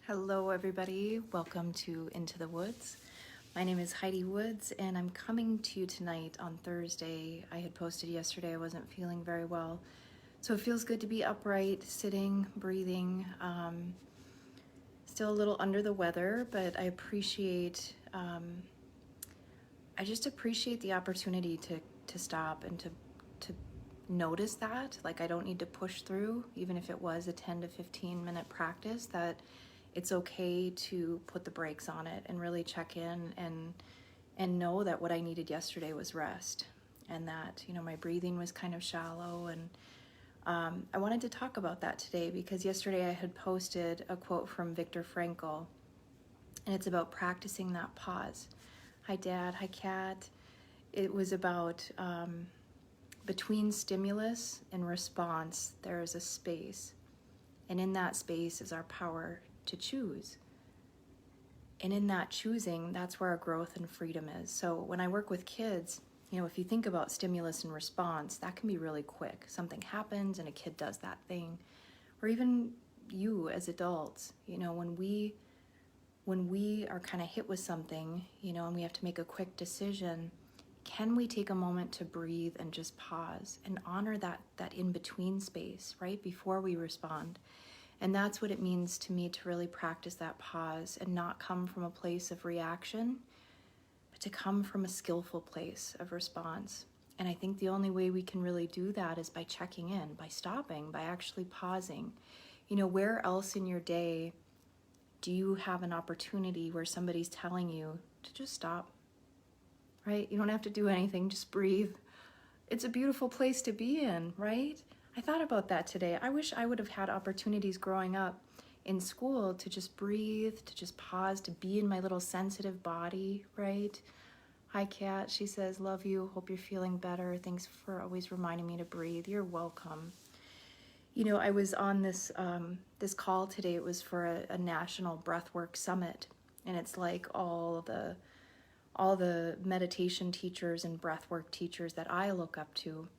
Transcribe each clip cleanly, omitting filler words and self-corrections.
Hello everybody, welcome to Into the Woods. My name is Heidi Woods and I'm coming to you tonight on Thursday. I had posted yesterday I wasn't feeling very well, so it feels good to be upright, sitting, breathing. Still a little under the weather, but I just appreciate the opportunity to stop and to notice that. Like, I don't need to push through, even if it was a 10 to 15 minute practice, that it's okay to put the brakes on it and really check in and know that what I needed yesterday was rest, and that, my breathing was kind of shallow. And I wanted to talk about that today because yesterday I had posted a quote from Viktor Frankl, and it's about practicing that pause. Hi Dad, hi Cat. It was about between stimulus and response, there is a space. And in that space is our power to choose. And in that choosing, that's where our growth and freedom is. So when I work with kids, if you think about stimulus and response, that can be really quick. Something happens and a kid does that thing. Or even you as adults, when we are kind of hit with something, and we have to make a quick decision, can we take a moment to breathe and just pause and honor that in-between space, right, before we respond? And that's what it means to me to really practice that pause and not come from a place of reaction, but to come from a skillful place of response. And I think the only way we can really do that is by checking in, by stopping, by actually pausing. Where else in your day do you have an opportunity where somebody's telling you to just stop, right? You don't have to do anything, just breathe. It's a beautiful place to be in, right? I thought about that today. I wish I would have had opportunities growing up in school to just breathe, to just pause, to be in my little sensitive body, right? Hi, Kat. She says, love you. Hope you're feeling better. Thanks for always reminding me to breathe. You're welcome. I was on this call today. It was for a national breathwork summit, and it's like all the meditation teachers and breathwork teachers that I look up to.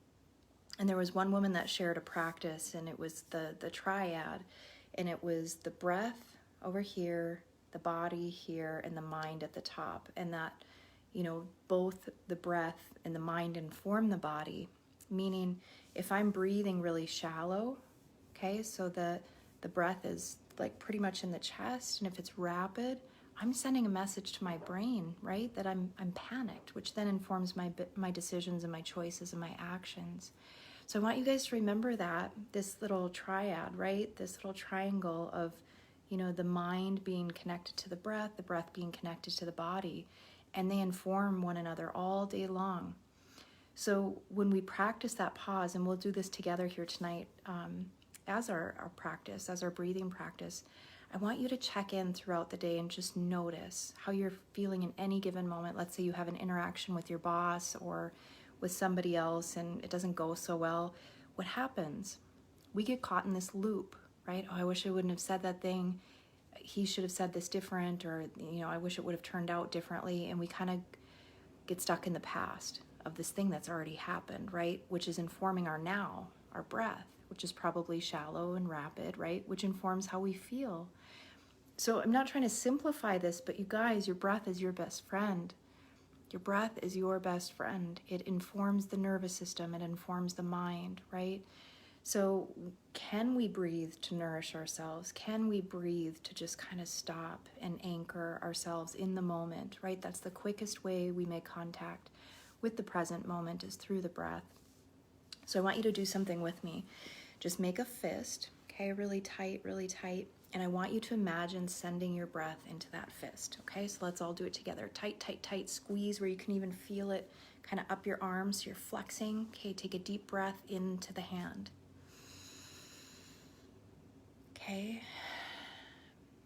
And there was one woman that shared a practice, and it was the triad, and it was the breath over here, the body here, and the mind at the top. And that, both the breath and the mind inform the body, meaning if I'm breathing really shallow, okay, so the breath is like pretty much in the chest, and if it's rapid, I'm sending a message to my brain, right, that I'm panicked, which then informs my decisions and my choices and my actions. So I want you guys to remember that, this little triad, right, this little triangle of, the mind being connected to the breath being connected to the body, and they inform one another all day long. So when we practice that pause, and we'll do this together here tonight as our practice, as our breathing practice, I want you to check in throughout the day and just notice how you're feeling in any given moment. Let's say you have an interaction with your boss or with somebody else and it doesn't go so well. What happens? We get caught in this loop, right? Oh, I wish I wouldn't have said that thing. He should have said this different, or, I wish it would have turned out differently. And we kind of get stuck in the past of this thing that's already happened, right? Which is informing our now, our breath, which is probably shallow and rapid, right? Which informs how we feel. So I'm not trying to simplify this, but you guys, your breath is your best friend. Your breath is your best friend. It informs the nervous system. It informs the mind, right? So can we breathe to nourish ourselves? Can we breathe to just kind of stop and anchor ourselves in the moment, right? That's the quickest way we make contact with the present moment, is through the breath. So I want you to do something with me. Just make a fist, okay, really tight, and I want you to imagine sending your breath into that fist, okay? So let's all do it together. Tight, tight, tight, squeeze where you can even feel it kind of up your arms, so you're flexing. Okay, take a deep breath into the hand. Okay,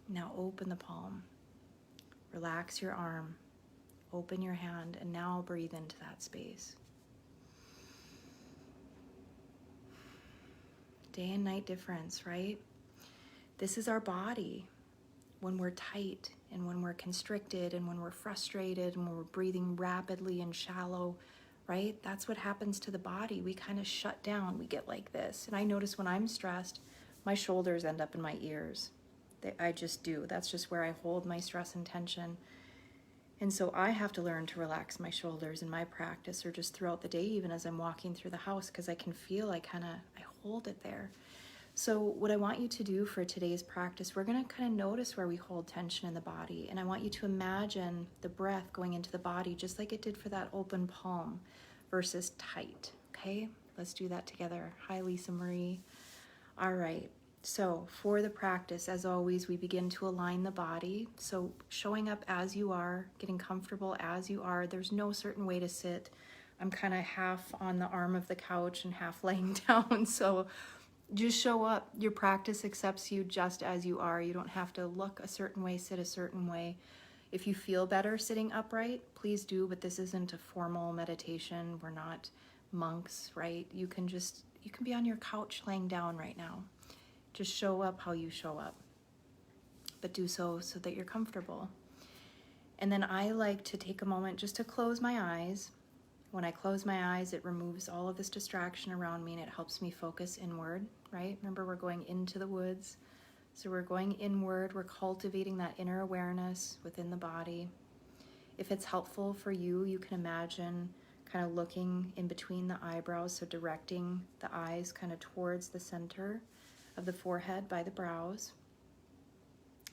now open the palm. Relax your arm, open your hand, and now breathe into that space. Day and night difference, right? This is our body when we're tight and when we're constricted and when we're frustrated and when we're breathing rapidly and shallow, right? That's what happens to the body. We kind of shut down. We get like this. And I notice when I'm stressed, my shoulders end up in my ears. I just do. That's just where I hold my stress and tension. And so I have to learn to relax my shoulders in my practice, or just throughout the day, even as I'm walking through the house, because I can feel I hold it there. So what I want you to do for today's practice, we're going to kind of notice where we hold tension in the body. And I want you to imagine the breath going into the body just like it did for that open palm versus tight. Okay, let's do that together. Hi, Lisa Marie. All right. So for the practice, as always, we begin to align the body. So showing up as you are, getting comfortable as you are. There's no certain way to sit. I'm kind of half on the arm of the couch and half laying down. So just show up. Your practice accepts you just as you are. You don't have to look a certain way, sit a certain way. If you feel better sitting upright, please do, but this isn't a formal meditation. We're not monks, right? You can be on your couch laying down right now. Just show up how you show up, but do so that you're comfortable. And then I like to take a moment just to close my eyes. When I close my eyes, it removes all of this distraction around me and it helps me focus inward, right? Remember, we're going into the woods. So we're going inward. We're cultivating that inner awareness within the body. If it's helpful for you, you can imagine kind of looking in between the eyebrows, so directing the eyes kind of towards the center of the forehead by the brows.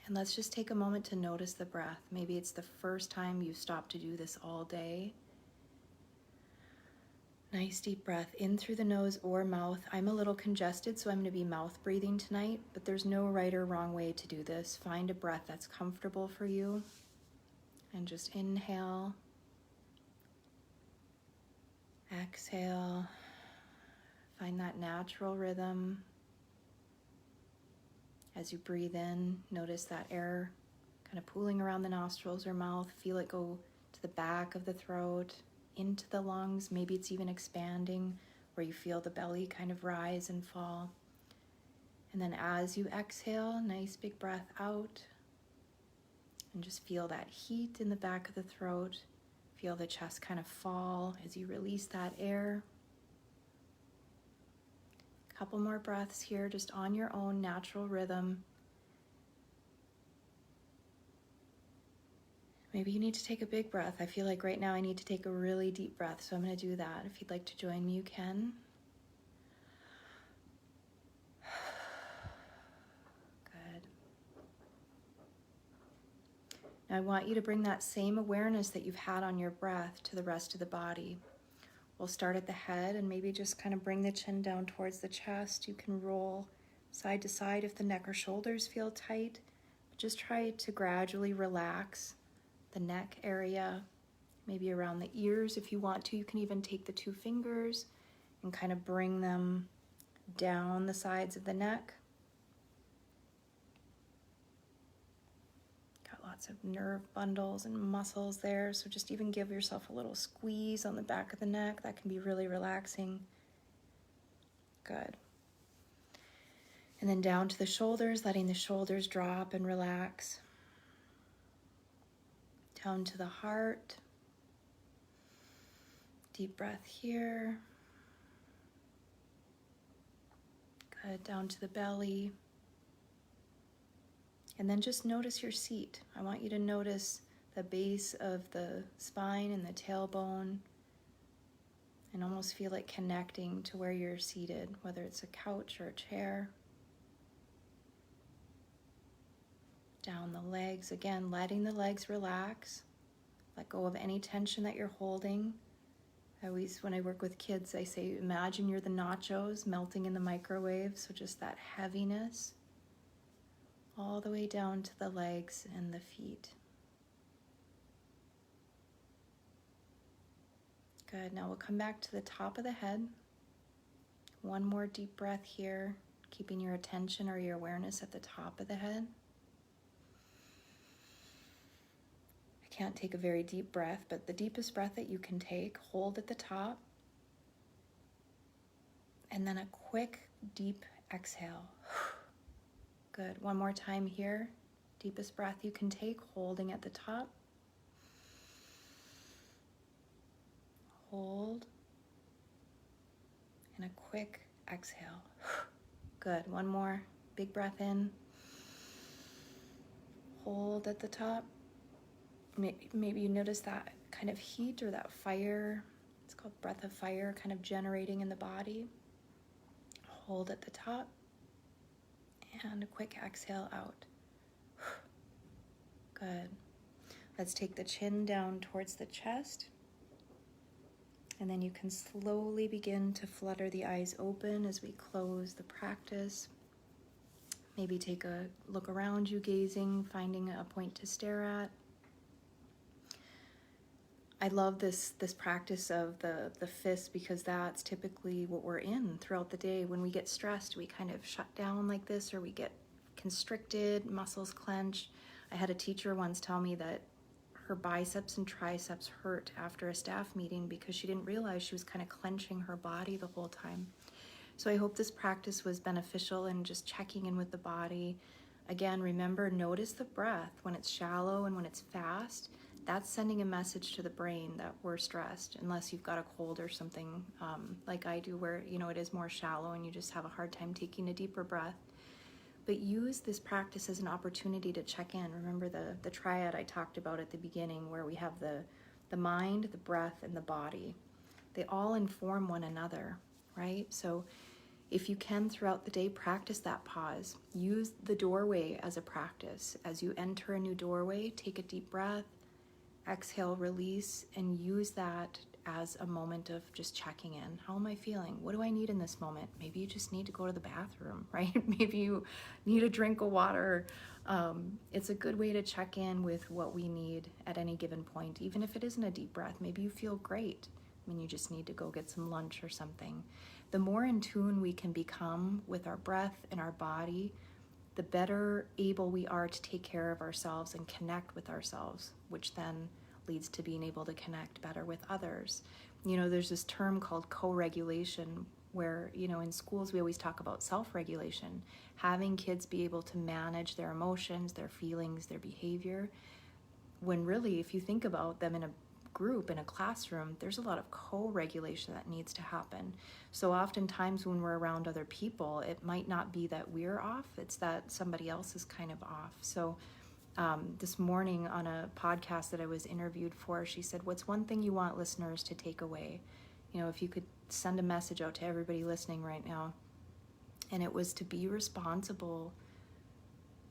And let's just take a moment to notice the breath. Maybe it's the first time you've stopped to do this all day. Nice deep breath in through the nose or mouth. I'm a little congested, so I'm going to be mouth breathing tonight, but there's no right or wrong way to do this. Find a breath that's comfortable for you. And just inhale. Exhale. Find that natural rhythm. As you breathe in, notice that air kind of pooling around the nostrils or mouth. Feel it go to the back of the throat, into the lungs. Maybe it's even expanding where you feel the belly kind of rise and fall. And then as you exhale, nice big breath out. And just feel that heat in the back of the throat. Feel the chest kind of fall as you release that air. Couple more breaths here, just on your own natural rhythm. Maybe you need to take a big breath. I feel like right now I need to take a really deep breath, so I'm going to do that. If you'd like to join me, you can. Good. Now I want you to bring that same awareness that you've had on your breath to the rest of the body. We'll start at the head and maybe just kind of bring the chin down towards the chest. You can roll side to side if the neck or shoulders feel tight. But just try to gradually relax the neck area, maybe around the ears if you want to. You can even take the 2 fingers and kind of bring them down the sides of the neck. Got lots of nerve bundles and muscles there, so just even give yourself a little squeeze on the back of the neck. That can be really relaxing. Good. And then down to the shoulders, letting the shoulders drop and relax. Down to the heart. Deep breath here. Good. Down to the belly. And then just notice your seat. I want you to notice the base of the spine and the tailbone and almost feel it connecting to where you're seated, whether it's a couch or a chair. Down the legs, again, letting the legs relax. Let go of any tension that you're holding. I always, when I work with kids, I say, imagine you're the nachos melting in the microwave. So just that heaviness all the way down to the legs and the feet. Good, now we'll come back to the top of the head. One more deep breath here, keeping your attention or your awareness at the top of the head. Can't take a very deep breath, but the deepest breath that you can take, hold at the top. And then a quick, deep exhale. Good. One more time here. Deepest breath you can take, holding at the top. Hold. And a quick exhale. Good. One more. Big breath in. hold at the top. Maybe you notice that kind of heat or that fire. It's called breath of fire, kind of generating in the body. Hold at the top. And a quick exhale out. Good. Let's take the chin down towards the chest. And then you can slowly begin to flutter the eyes open as we close the practice. Maybe take a look around you, gazing, finding a point to stare at. I love this practice of the fist, because that's typically what we're in throughout the day. When we get stressed, we kind of shut down like this, or we get constricted, muscles clench. I had a teacher once tell me that her biceps and triceps hurt after a staff meeting because she didn't realize she was kind of clenching her body the whole time. So I hope this practice was beneficial in just checking in with the body. Again, remember, notice the breath. When it's shallow and when it's fast, that's sending a message to the brain that we're stressed, unless you've got a cold or something like I do, where it is more shallow and you just have a hard time taking a deeper breath. But use this practice as an opportunity to check in. Remember the triad I talked about at the beginning, where we have the mind, the breath, and the body. They all inform one another, right? So if you can, throughout the day, practice that pause. Use the doorway as a practice. As you enter a new doorway, take a deep breath, exhale, release, and use that as a moment of just checking in. How am I feeling? What do I need in this moment? Maybe you just need to go to the bathroom, right? Maybe you need a drink of water. It's a good way to check in with what we need at any given point, even if it isn't a deep breath. Maybe you feel great. You just need to go get some lunch or something. The more in tune we can become with our breath and our body, the better able we are to take care of ourselves and connect with ourselves, which then leads to being able to connect better with others. There's this term called co-regulation, where, in schools we always talk about self-regulation, having kids be able to manage their emotions, their feelings, their behavior, when really, if you think about them in a group, in a classroom, there's a lot of co-regulation that needs to happen. So oftentimes when we're around other people, it might not be that we're off, it's that somebody else is kind of off. So this morning on a podcast that I was interviewed for, she said, what's one thing you want listeners to take away? If you could send a message out to everybody listening right now. And it was to be responsible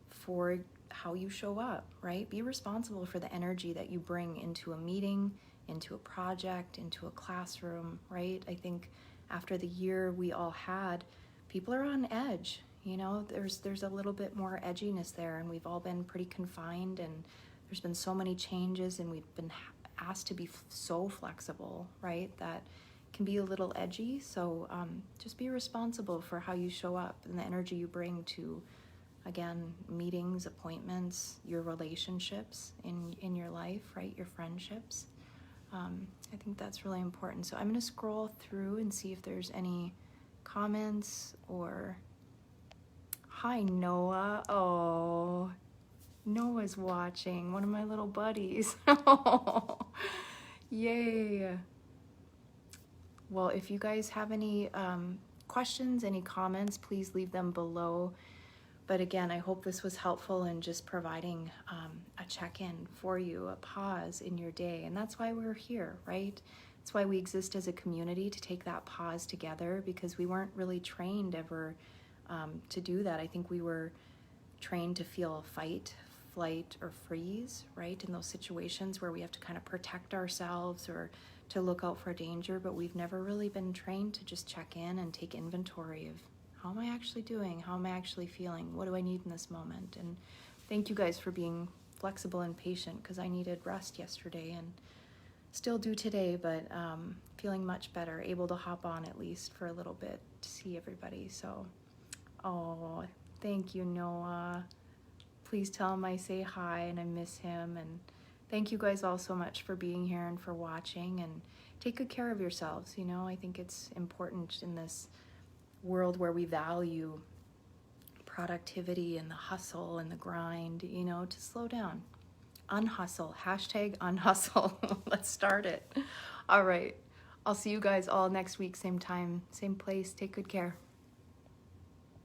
for how you show up, right? Be responsible for the energy that you bring into a meeting, into a project, into a classroom, right? I think after the year we all had, people are on edge. There's a little bit more edginess there, and we've all been pretty confined, and there's been so many changes, and we've been asked to be so flexible, right? That can be a little edgy. So just be responsible for how you show up and the energy you bring to, again, meetings, appointments, your relationships in your life, right? Your friendships. I think that's really important. So I'm going to scroll through and see if there's any comments or... Hi, Noah. Oh, Noah's watching, one of my little buddies. Yay. Well, if you guys have any questions, any comments, please leave them below. But again, I hope this was helpful in just providing a check-in for you, a pause in your day. And that's why we're here, right? That's why we exist as a community, to take that pause together, because we weren't really trained ever to do that. I think we were trained to feel fight, flight, or freeze, right? In those situations where we have to kind of protect ourselves or to look out for danger, but we've never really been trained to just check in and take inventory of, how am I actually doing? How am I actually feeling? What do I need in this moment? And thank you guys for being flexible and patient, because I needed rest yesterday and still do today, but feeling much better, able to hop on at least for a little bit to see everybody. So, oh, thank you, Noah. Please tell him I say hi and I miss him. And thank you guys all so much for being here and for watching, and take good care of yourselves. I think it's important in this world where we value productivity and the hustle and the grind, to slow down. Unhustle, #unhustle. Let's start it. All right. I'll see you guys all next week, same time, same place. Take good care.